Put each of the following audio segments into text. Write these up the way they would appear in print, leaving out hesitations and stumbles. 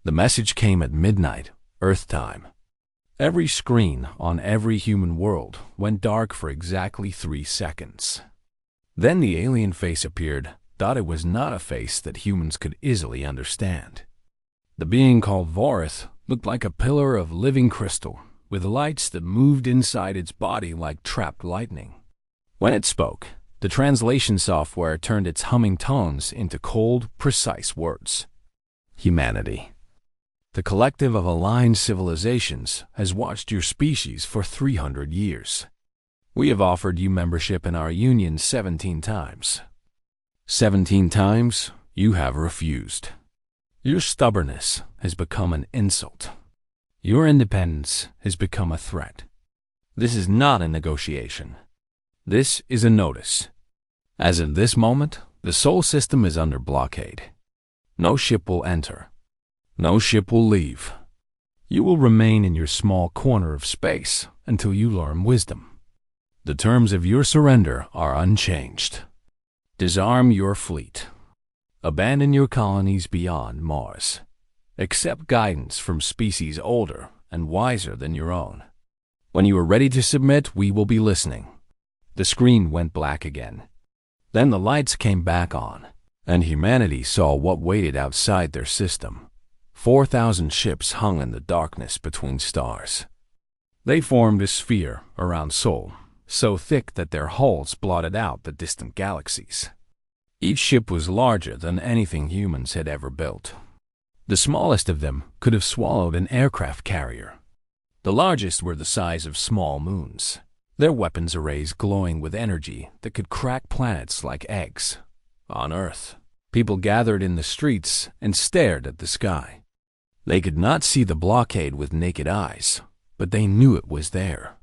The message came at midnight, Earth time. Every screen on every human world went dark for exactly 3 seconds. Then the alien face appeared. It was not a face that humans could easily understand. The being called Vorith looked like a pillar of living crystal, with lights that moved inside its body like trapped lightning. When it spoke, the translation software turned its humming tones into cold, precise words. Humanity. The collective of aligned civilizations has watched your species for 300 years. We have offered you membership in our union 17 times. 17 times you have refused. Your stubbornness has become an insult. Your independence has become a threat. This is not a negotiation. This is a notice. As of this moment, the Sol system is under blockade. No ship will enter. No ship will leave. You will remain in your small corner of space until you learn wisdom. The terms of your surrender are unchanged. Disarm your fleet. Abandon your colonies beyond Mars. Accept guidance from species older and wiser than your own. When you are ready to submit, we will be listening. The screen went black again. Then the lights came back on, and humanity saw what waited outside their system. 4,000 ships hung in the darkness between stars. They formed a sphere around Sol, so thick that their hulls blotted out the distant galaxies. Each ship was larger than anything humans had ever built. The smallest of them could have swallowed an aircraft carrier. The largest were the size of small moons, their weapons arrays glowing with energy that could crack planets like eggs. On Earth, people gathered in the streets and stared at the sky. They could not see the blockade with naked eyes, but they knew it was there.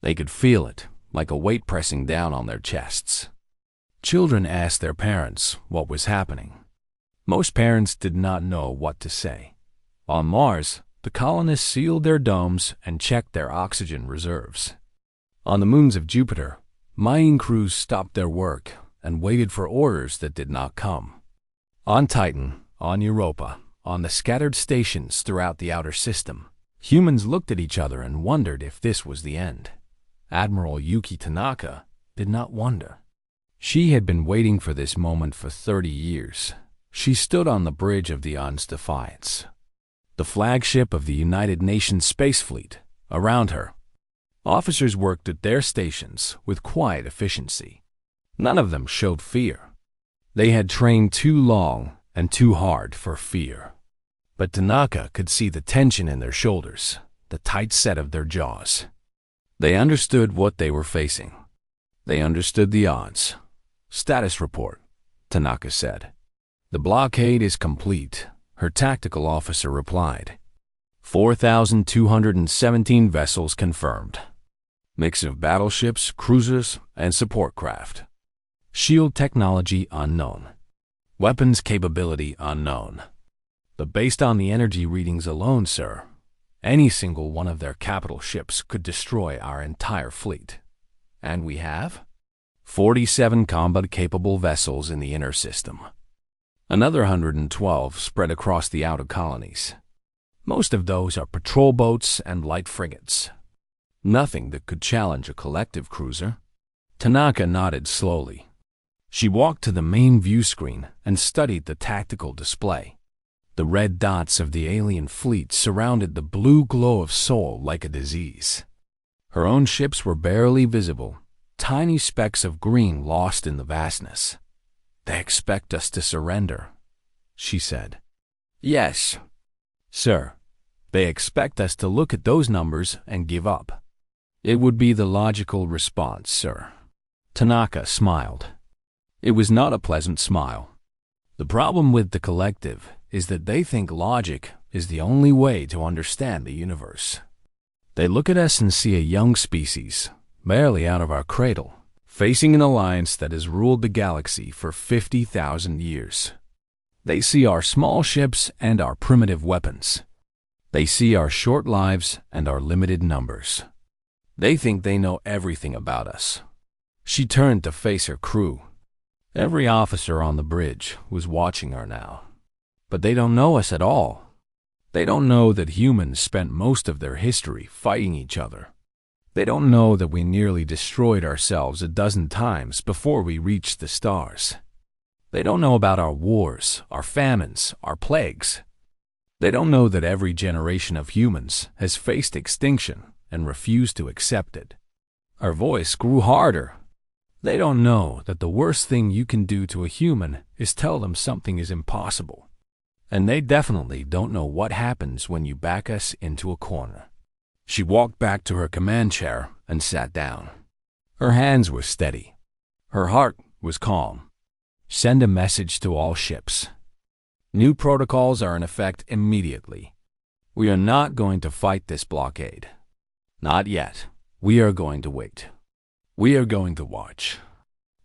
They could feel it, like a weight pressing down on their chests. Children asked their parents what was happening. Most parents did not know what to say. On Mars, the colonists sealed their domes and checked their oxygen reserves. On the moons of Jupiter, mining crews stopped their work and waited for orders that did not come. On Titan, on Europa, on the scattered stations throughout the outer system, humans looked at each other and wondered if this was the end. Admiral Yuki Tanaka did not wonder. She had been waiting for this moment for 30 years. She stood on the bridge of the On's Defiance, the flagship of the United Nations Space Fleet. Around her, officers worked at their stations with quiet efficiency. None of them showed fear. They had trained too long and too hard for fear. But Tanaka could see the tension in their shoulders, the tight set of their jaws. They understood what they were facing. They understood the odds. "Status report," Tanaka said. "The blockade is complete," her tactical officer replied. 4,217 vessels confirmed. Mix of battleships, cruisers, and support craft. Shield technology unknown. Weapons capability unknown. But based on the energy readings alone, sir, any single one of their capital ships could destroy our entire fleet. And we have 47 combat-capable vessels in the inner system. Another 112 spread across the outer colonies. Most of those are patrol boats and light frigates. Nothing that could challenge a collective cruiser. Tanaka nodded slowly. She walked to the main view screen and studied the tactical display. The red dots of the alien fleet surrounded the blue glow of Sol like a disease. Her own ships were barely visible, tiny specks of green lost in the vastness. "They expect us to surrender," she said. "Yes, sir. They expect us to look at those numbers and give up." "It would be the logical response, sir." Tanaka smiled. It was not a pleasant smile. The problem with the collective is that they think logic is the only way to understand the universe. They look at us and see a young species, barely out of our cradle, facing an alliance that has ruled the galaxy for 50,000 years. They see our small ships and our primitive weapons. They see our short lives and our limited numbers. They think they know everything about us. She turned to face her crew. Every officer on the bridge was watching her now. "But they don't know us at all." They don't know that humans spent most of their history fighting each other. They don't know that we nearly destroyed ourselves a dozen times before we reached the stars. They don't know about our wars, our famines, our plagues. They don't know that every generation of humans has faced extinction and refused to accept it. Our voice grew harder. They don't know that the worst thing you can do to a human is tell them something is impossible. And they definitely don't know what happens when you back us into a corner. She walked back to her command chair and sat down. Her hands were steady. Her heart was calm. Send a message to all ships. New protocols are in effect immediately. We are not going to fight this blockade. Not yet. We are going to wait. We are going to watch.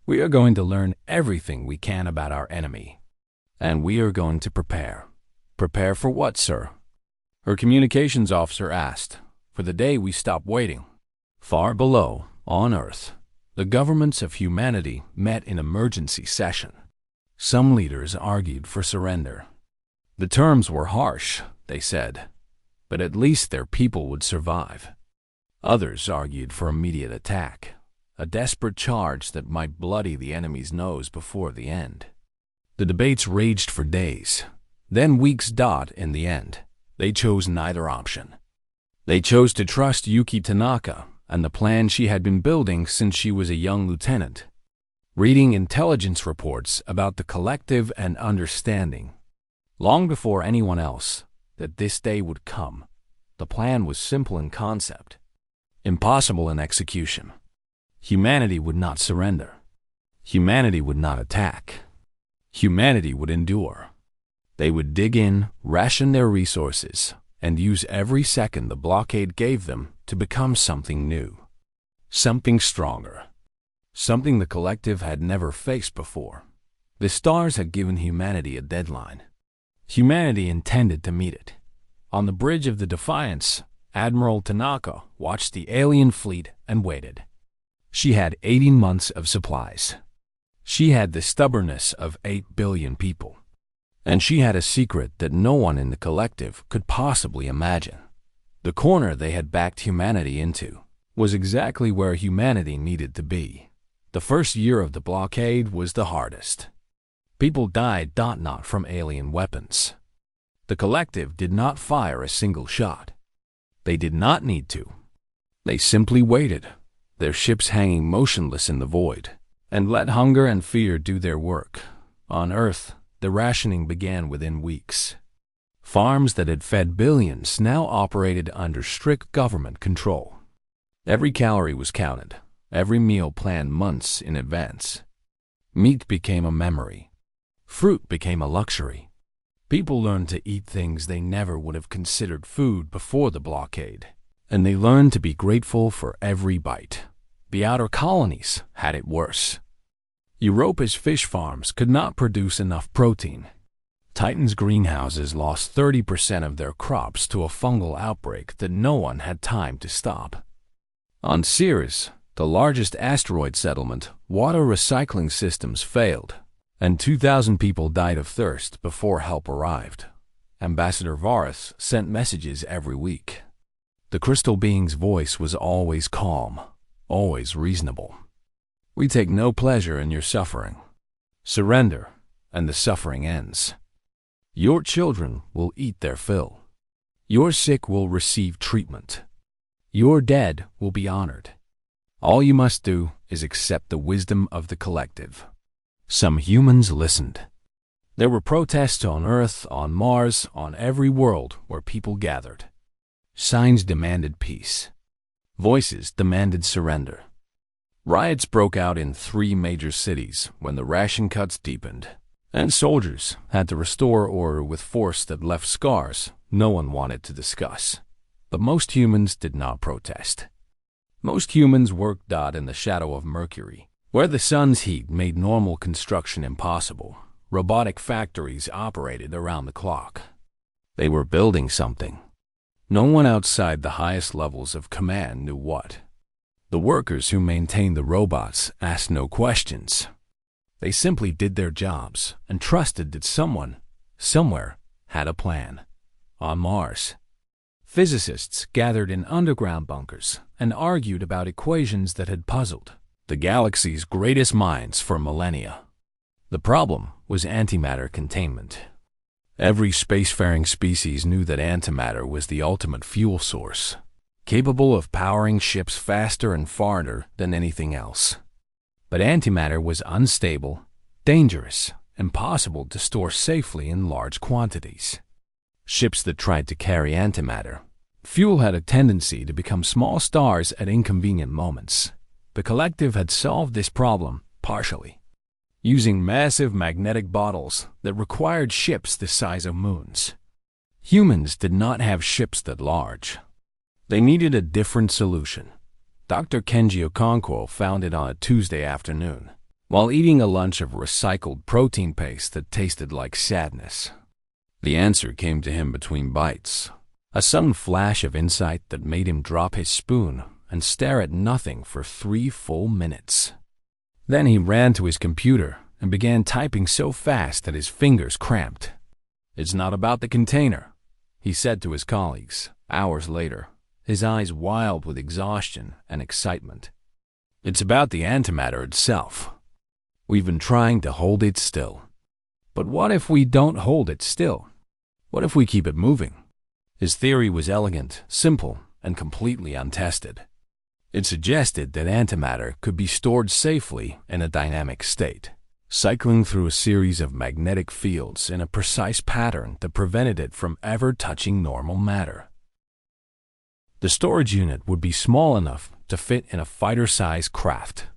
We are going to learn everything we can about our enemy. And we are going to prepare. Prepare for what, sir? Her communications officer asked. For the day we stop waiting. Far below, on Earth, the governments of humanity met in emergency session. Some leaders argued for surrender. The terms were harsh, they said, but at least their people would survive. Others argued for immediate attack, a desperate charge that might bloody the enemy's nose before the end. The debates raged for days, then weeks. In the end, they chose neither option. They chose to trust Yuki Tanaka and the plan she had been building since she was a young lieutenant, reading intelligence reports about the collective and understanding. Long before anyone else that this day would come, the plan was simple in concept, impossible in execution. Humanity would not surrender. Humanity would not attack. Humanity would endure. They would dig in, ration their resources, and use every second the blockade gave them to become something new, something stronger, something the collective had never faced before. The stars had given humanity a deadline. Humanity intended to meet it. On the bridge of the Defiance, Admiral Tanaka watched the alien fleet and waited. She had 18 months of supplies. She had the stubbornness of 8 billion people. And she had a secret that no one in the collective could possibly imagine. The corner they had backed humanity into was exactly where humanity needed to be. The first year of the blockade was the hardest. People died not from alien weapons. The collective did not fire a single shot. They did not need to. They simply waited, their ships hanging motionless in the void, and let hunger and fear do their work. On Earth, the rationing began within weeks. Farms that had fed billions now operated under strict government control. Every calorie was counted, every meal planned months in advance. Meat became a memory. Fruit became a luxury. People learned to eat things they never would have considered food before the blockade, and they learned to be grateful for every bite. The outer colonies had it worse. Europa's fish farms could not produce enough protein. Titan's greenhouses lost 30% of their crops to a fungal outbreak that no one had time to stop. On Ceres, the largest asteroid settlement, water recycling systems failed, and 2,000 people died of thirst before help arrived. Ambassador Varus sent messages every week. The crystal being's voice was always calm, always reasonable. We take no pleasure in your suffering. Surrender, and the suffering ends. Your children will eat their fill. Your sick will receive treatment. Your dead will be honored. All you must do is accept the wisdom of the collective. Some humans listened. There were protests on Earth, on Mars, on every world where people gathered. Signs demanded peace. Voices demanded surrender. Riots broke out in 3 major cities when the ration cuts deepened, and soldiers had to restore order with force that left scars no one wanted to discuss. But most humans did not protest. Most humans worked in the shadow of Mercury, where the sun's heat made normal construction impossible. Robotic factories operated around the clock. They were building something. No one outside the highest levels of command knew what. The workers who maintained the robots asked no questions. They simply did their jobs and trusted that someone, somewhere, had a plan. on Mars. Physicists gathered in underground bunkers and argued about equations that had puzzled the galaxy's greatest minds for millennia. The problem was antimatter containment. Every spacefaring species knew that antimatter was the ultimate fuel source, capable of powering ships faster and farther than anything else. But antimatter was unstable, dangerous, impossible to store safely in large quantities. Ships that tried to carry antimatter fuel had a tendency to become small stars at inconvenient moments. The collective had solved this problem partially, using massive magnetic bottles that required ships the size of moons. Humans did not have ships that large. They needed a different solution. Dr. Kenji Okonkwo found it on a Tuesday afternoon, while eating a lunch of recycled protein paste that tasted like sadness. The answer came to him between bites, a sudden flash of insight that made him drop his spoon and stare at nothing for 3 full minutes. Then he ran to his computer and began typing so fast that his fingers cramped. "It's not about the container," he said to his colleagues, hours later, his eyes wild with exhaustion and excitement. "It's about the antimatter itself. We've been trying to hold it still. But what if we don't hold it still? What if we keep it moving?" His theory was elegant, simple, and completely untested. It suggested that antimatter could be stored safely in a dynamic state, cycling through a series of magnetic fields in a precise pattern that prevented it from ever touching normal matter. The storage unit would be small enough to fit in a fighter-sized craft.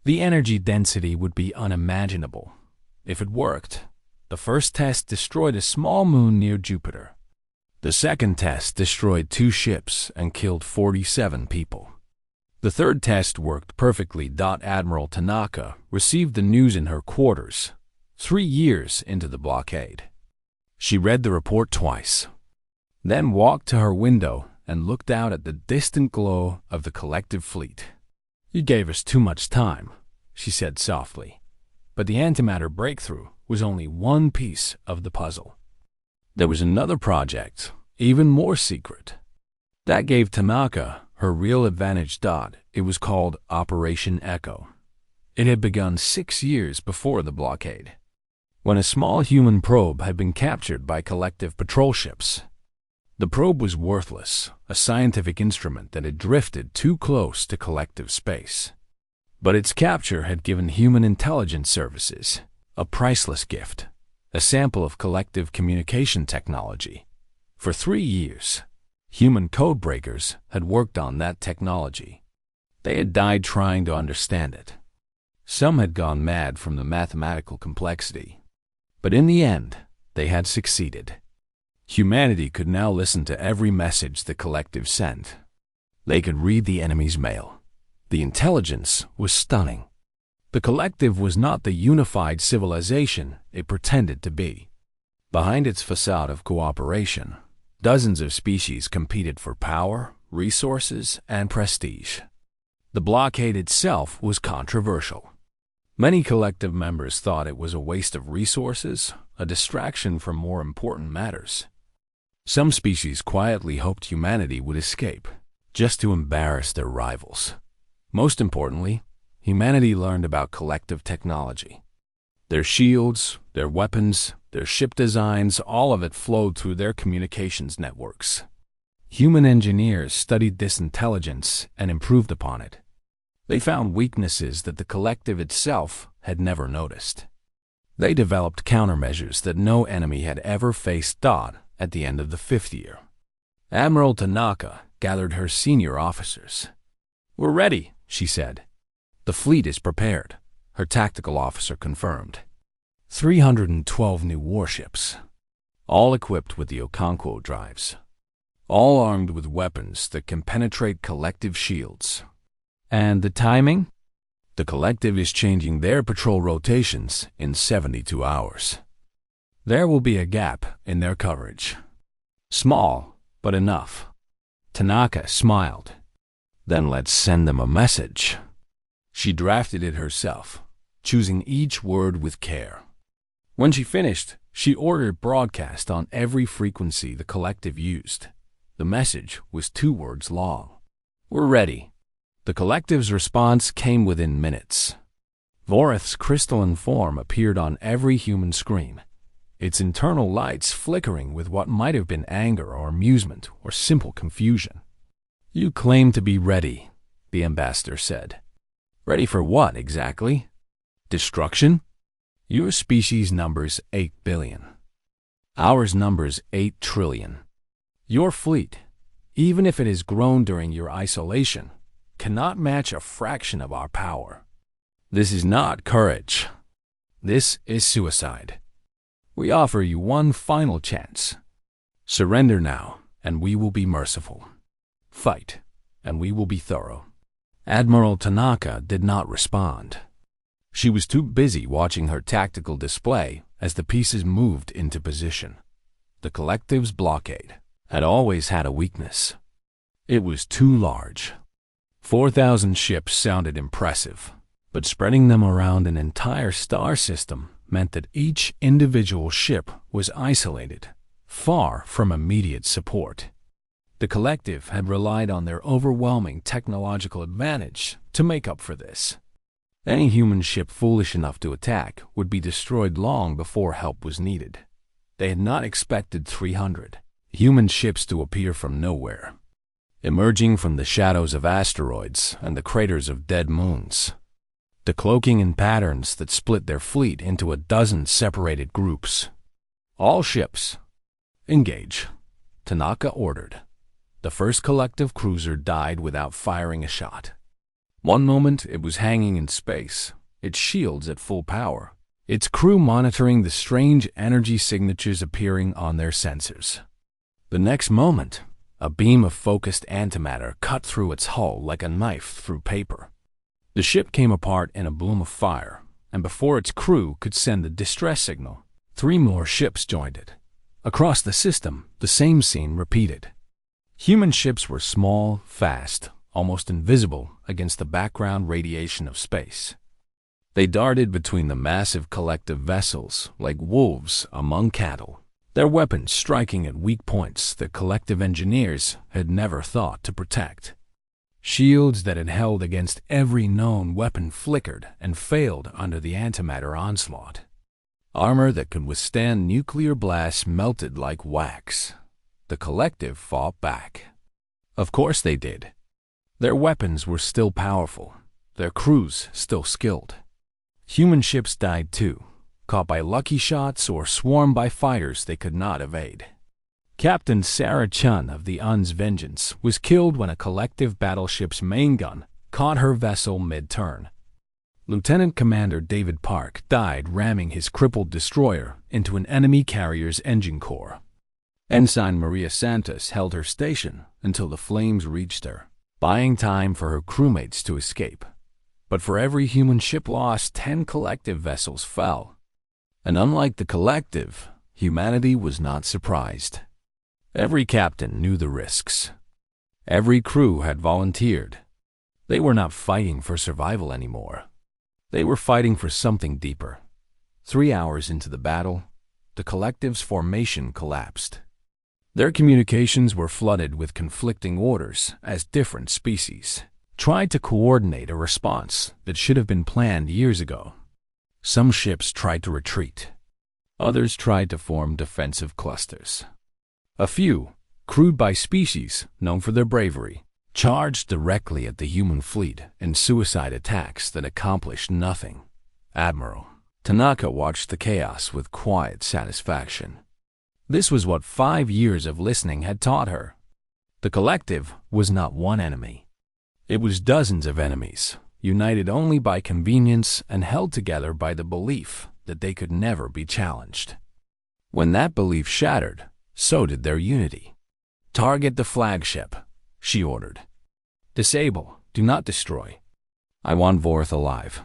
The energy density would be unimaginable. If it worked, the first test destroyed a small moon near Jupiter. The second test destroyed 2 ships and killed 47 people. The third test worked perfectly. Admiral Tanaka received the news in her quarters, 3 years into the blockade. She read the report twice, then walked to her window and looked out at the distant glow of the collective fleet. "You gave us too much time," she said softly. But the antimatter breakthrough was only one piece of the puzzle. There was another project, even more secret. That gave Tanaka her real advantage. It was called Operation Echo. It had begun 6 years before the blockade, when a small human probe had been captured by collective patrol ships. The probe was worthless, a scientific instrument that had drifted too close to collective space. But its capture had given human intelligence services a priceless gift, a sample of collective communication technology. For 3 years, human code breakers had worked on that technology. They had died trying to understand it. Some had gone mad from the mathematical complexity. But in the end, they had succeeded. Humanity could now listen to every message the collective sent. They could read the enemy's mail. The intelligence was stunning. The collective was not the unified civilization it pretended to be. Behind its facade of cooperation, dozens of species competed for power, resources, and prestige. The blockade itself was controversial. Many collective members thought it was a waste of resources, a distraction from more important matters. Some species quietly hoped humanity would escape, just to embarrass their rivals. Most importantly, humanity learned about collective technology. Their shields, their weapons, their ship designs, all of it flowed through their communications networks. Human engineers studied this intelligence and improved upon it. They found weaknesses that the collective itself had never noticed. They developed countermeasures that no enemy had ever faced. At the end of the 5th year, Admiral Tanaka gathered her senior officers. "We're ready," she said. "The fleet is prepared," her tactical officer confirmed. 312 new warships, all equipped with the Okonkwo drives, all armed with weapons that can penetrate collective shields. And the timing? The collective is changing their patrol rotations in 72 hours. There will be a gap in their coverage. Small, but enough. Tanaka smiled. "Then let's send them a message." She drafted it herself, choosing each word with care. When she finished, She ordered broadcast on every frequency the collective used. The message was 2 words long. "We're ready." The collective's response came within minutes. Voreth's crystalline form appeared on every human screen, its internal lights flickering with what might have been anger or amusement or simple confusion. "You claim to be ready," the ambassador said. "Ready for what, exactly? Destruction? Your species numbers 8 billion. Ours numbers 8 trillion. Your fleet, even if it has grown during your isolation, cannot match a fraction of our power. This is not courage. This is suicide. We offer you one final chance. Surrender now, and we will be merciful. Fight, and we will be thorough." Admiral Tanaka did not respond. She was too busy watching her tactical display as the pieces moved into position. The collective's blockade had always had a weakness. It was too large. 4,000 ships sounded impressive, but spreading them around an entire star system meant that each individual ship was isolated, far from immediate support. The collective had relied on their overwhelming technological advantage to make up for this. Any human ship foolish enough to attack would be destroyed long before help was needed. They had not expected 300 human ships to appear from nowhere, emerging from the shadows of asteroids and the craters of dead moons, decloaking in patterns that split their fleet into a dozen separated groups. "All ships, engage," Tanaka ordered. The first collective cruiser died without firing a shot. One moment it was hanging in space, its shields at full power, its crew monitoring the strange energy signatures appearing on their sensors. The next moment, a beam of focused antimatter cut through its hull like a knife through paper. The ship came apart in a bloom of fire, and before its crew could send the distress signal, 3 more ships joined it. Across the system, the same scene repeated. Human ships were small, fast, almost invisible against the background radiation of space. They darted between the massive collective vessels like wolves among cattle, their weapons striking at weak points that collective engineers had never thought to protect. Shields that had held against every known weapon flickered and failed under the antimatter onslaught. Armor that could withstand nuclear blasts melted like wax. The collective fought back. Of course they did. Their weapons were still powerful, their crews still skilled. Human ships died too, caught by lucky shots or swarmed by fighters they could not evade. Captain Sarah Chun of the Un's Vengeance was killed when a collective battleship's main gun caught her vessel mid-turn. Lieutenant Commander David Park died ramming his crippled destroyer into an enemy carrier's engine core. Ensign Maria Santos held her station until the flames reached her, buying time for her crewmates to escape. But for every human ship lost, 10 collective vessels fell. And unlike the collective, humanity was not surprised. Every captain knew the risks. Every crew had volunteered. They were not fighting for survival anymore. They were fighting for something deeper. 3 hours into the battle, the collective's formation collapsed. Their communications were flooded with conflicting orders as different species tried to coordinate a response that should have been planned years ago. Some ships tried to retreat. Others tried to form defensive clusters. A few, crewed by species known for their bravery, charged directly at the human fleet in suicide attacks that accomplished nothing. Admiral Tanaka watched the chaos with quiet satisfaction. This was what 5 years of listening had taught her. The collective was not one enemy. It was dozens of enemies, united only by convenience and held together by the belief that they could never be challenged. When that belief shattered, so did their unity. "Target the flagship," she ordered. "Disable, do not destroy. I want Vorth alive."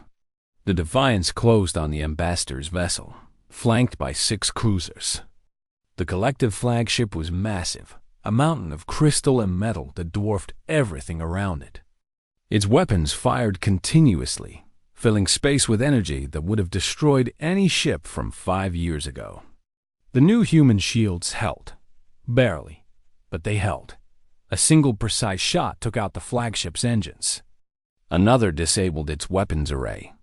The Defiance closed on the ambassador's vessel, flanked by 6 cruisers. The collective flagship was massive, a mountain of crystal and metal that dwarfed everything around it. Its weapons fired continuously, filling space with energy that would have destroyed any ship from 5 years ago. The new human shields held. Barely, but they held. A single precise shot took out the flagship's engines. Another disabled its weapons array.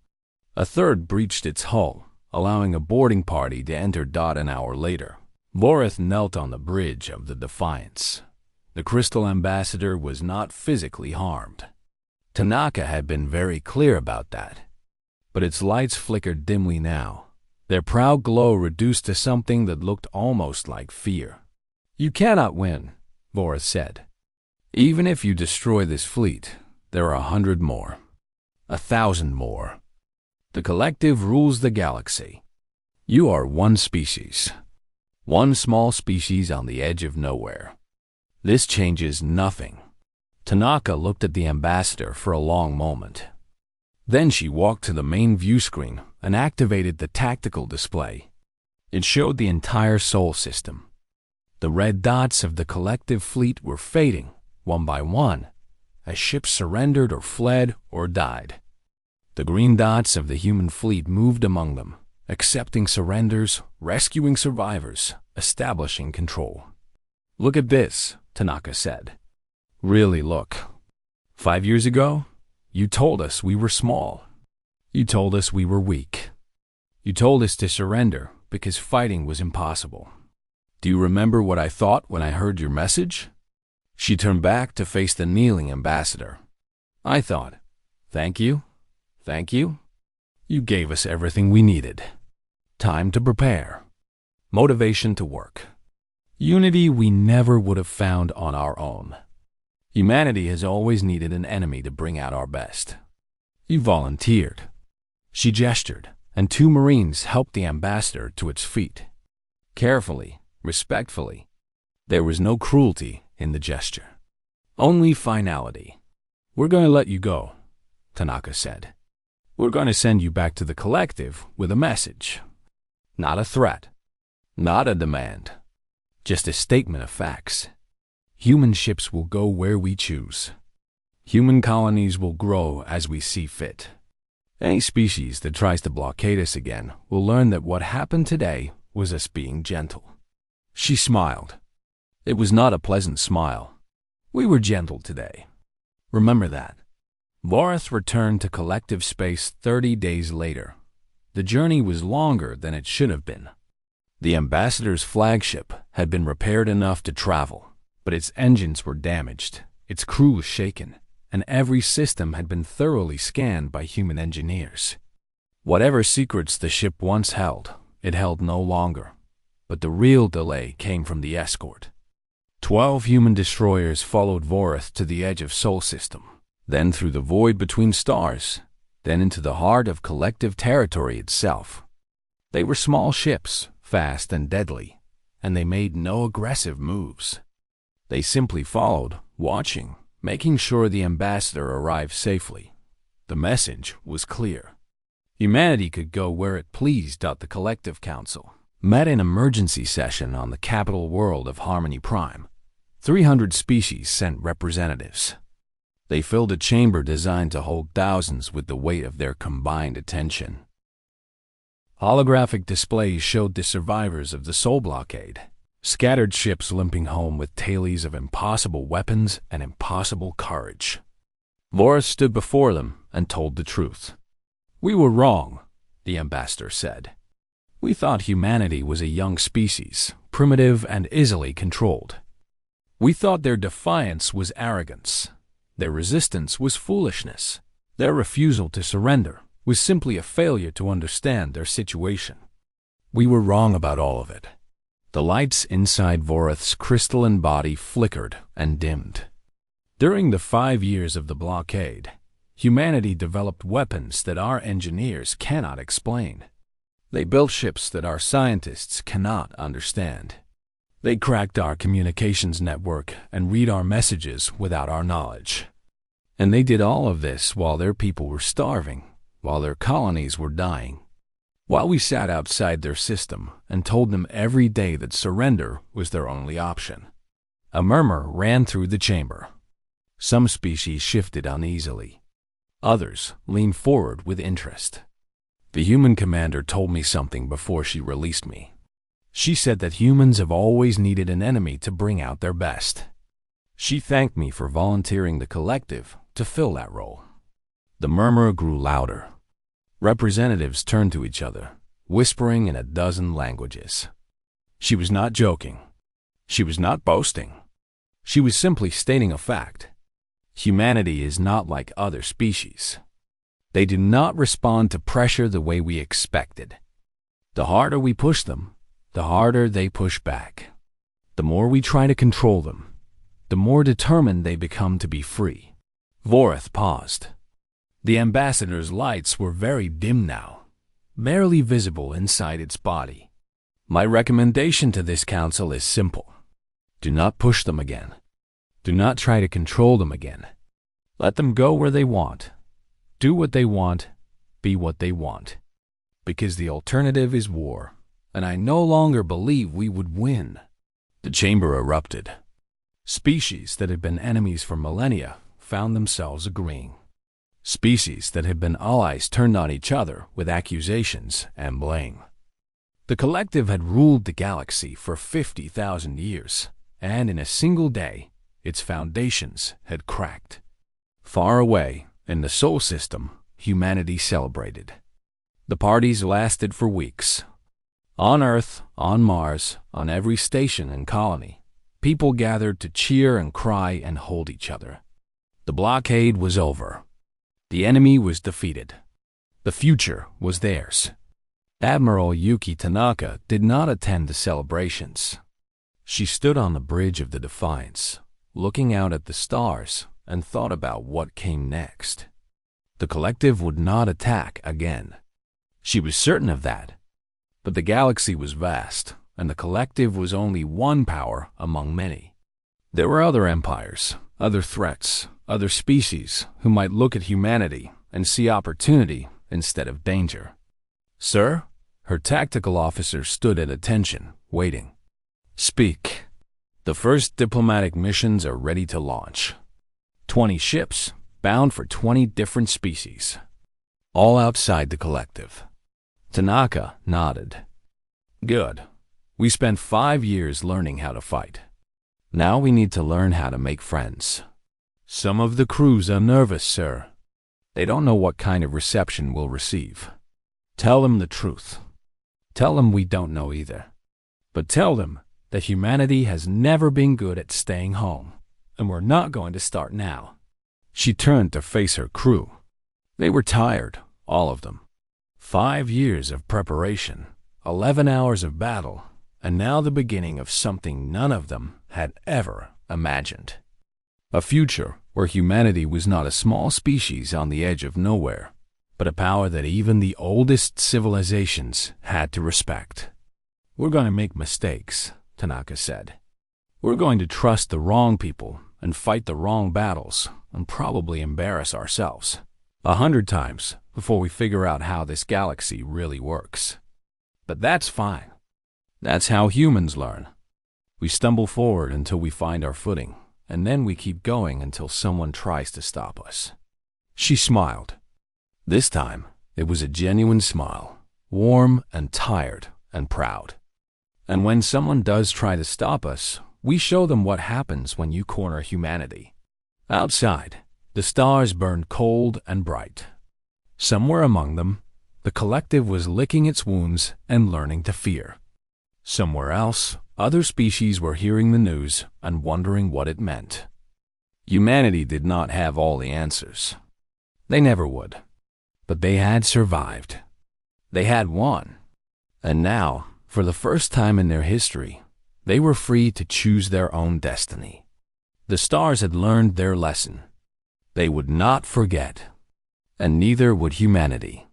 A third breached its hull, allowing a boarding party to enter. An hour later, Vorith knelt on the bridge of the Defiance. The Crystal Ambassador was not physically harmed. Tanaka had been very clear about that. But its lights flickered dimly now, their proud glow reduced to something that looked almost like fear. "You cannot win," Vorith said. "Even if you destroy this fleet, there are 100 more. 1,000 more. The collective rules the galaxy. You are one species. One small species on the edge of nowhere. This changes nothing." Tanaka looked at the ambassador for a long moment. Then she walked to the main view screen and activated the tactical display. It showed the entire Sol system. The red dots of the collective fleet were fading, one by one, as ships surrendered or fled or died. The green dots of the human fleet moved among them, accepting surrenders, rescuing survivors, establishing control. "Look at this," Tanaka said. "Really look. 5 years ago, you told us we were small. You told us we were weak. You told us to surrender because fighting was impossible. Do you remember what I thought when I heard your message?" She turned back to face the kneeling ambassador. "I thought, thank you, thank you. You gave us everything we needed. Time to prepare. Motivation to work. Unity we never would have found on our own. Humanity has always needed an enemy to bring out our best. You volunteered." She gestured, and 2 Marines helped the ambassador to its feet. Carefully, respectfully. There was no cruelty in the gesture. Only finality. "We're going to let you go," Tanaka said. "We're going to send you back to the collective with a message. Not a threat. Not a demand. Just a statement of facts. Human ships will go where we choose. Human colonies will grow as we see fit. Any species that tries to blockade us again will learn that what happened today was us being gentle." She smiled. It was not a pleasant smile. "We were gentle today. Remember that." Vorith returned to collective space 30 days later. The journey was longer than it should have been. The ambassador's flagship had been repaired enough to travel, but its engines were damaged, its crew was shaken, and every system had been thoroughly scanned by human engineers. Whatever secrets the ship once held, it held no longer. But the real delay came from the escort. 12 human destroyers followed Vorith to the edge of Sol system, then through the void between stars, then into the heart of collective territory itself. They were small ships, fast and deadly, and they made no aggressive moves. They simply followed, watching, making sure the ambassador arrived safely. The message was clear. Humanity could go where it pleased. The Collective Council met in emergency session on the capital world of Harmony Prime. 300 species sent representatives. They filled a chamber designed to hold thousands with the weight of their combined attention. Holographic displays showed the survivors of the Sol blockade, scattered ships limping home with tales of impossible weapons and impossible courage. Vorith stood before them and told the truth. "We were wrong," the ambassador said. "We thought humanity was a young species, primitive and easily controlled. We thought their defiance was arrogance, their resistance was foolishness, their refusal to surrender was simply a failure to understand their situation. We were wrong about all of it." The lights inside Vorith's crystalline body flickered and dimmed. During the 5 years of the blockade, humanity developed weapons that our engineers cannot explain. They built ships that our scientists cannot understand. They cracked our communications network and read our messages without our knowledge. And they did all of this while their people were starving, while their colonies were dying. While we sat outside their system and told them every day that surrender was their only option. A murmur ran through the chamber. Some species shifted uneasily. Others leaned forward with interest. The human commander told me something before she released me. She said that humans have always needed an enemy to bring out their best. She thanked me for volunteering the collective to fill that role. The murmur grew louder. Representatives turned to each other, whispering in a dozen languages. She was not joking. She was not boasting. She was simply stating a fact. Humanity is not like other species. They do not respond to pressure the way we expected. The harder we push them, the harder they push back. The more we try to control them, the more determined they become to be free. Voreth paused. The ambassador's lights were very dim now, barely visible inside its body. My recommendation to this council is simple. Do not push them again. Do not try to control them again. Let them go where they want. Do what they want. Be what they want. Because the alternative is war, and I no longer believe we would win. The chamber erupted. Species that had been enemies for millennia found themselves agreeing. Species that had been allies turned on each other with accusations and blame. The collective had ruled the galaxy for 50,000 years, and in a single day, its foundations had cracked. Far away, in the Sol system, humanity celebrated. The parties lasted for weeks. On Earth, on Mars, on every station and colony, people gathered to cheer and cry and hold each other. The blockade was over. The enemy was defeated. The future was theirs. Admiral Yuki Tanaka did not attend the celebrations. She stood on the bridge of the Defiance, looking out at the stars, and thought about what came next. The collective would not attack again. She was certain of that. But the galaxy was vast, and the collective was only one power among many. There were other empires, other threats, other species who might look at humanity and see opportunity instead of danger. Sir, her tactical officer stood at attention, waiting. Speak. The first diplomatic missions are ready to launch. 20 ships, bound for 20 different species. All outside the collective. Tanaka nodded. Good. We spent 5 years learning how to fight. Now we need to learn how to make friends. Some of the crews are nervous, sir. They don't know what kind of reception we'll receive. Tell them the truth. Tell them we don't know either. But tell them that humanity has never been good at staying home, and we're not going to start now. She turned to face her crew. They were tired, all of them. 5 years of preparation, 11 hours of battle, and now the beginning of something none of them had ever imagined. A future where humanity was not a small species on the edge of nowhere, but a power that even the oldest civilizations had to respect. We're going to make mistakes, Tanaka said. We're going to trust the wrong people and fight the wrong battles and probably embarrass ourselves 100 times before we figure out how this galaxy really works. But that's fine. That's how humans learn. We stumble forward until we find our footing, and then we keep going until someone tries to stop us. She smiled. This time, it was a genuine smile, warm and tired and proud. And when someone does try to stop us, we show them what happens when you corner humanity. Outside, the stars burned cold and bright. Somewhere among them, the collective was licking its wounds and learning to fear. Somewhere else, other species were hearing the news and wondering what it meant. Humanity did not have all the answers. They never would. But they had survived. They had won. And now, for the first time in their history, they were free to choose their own destiny. The stars had learned their lesson. They would not forget, and neither would humanity.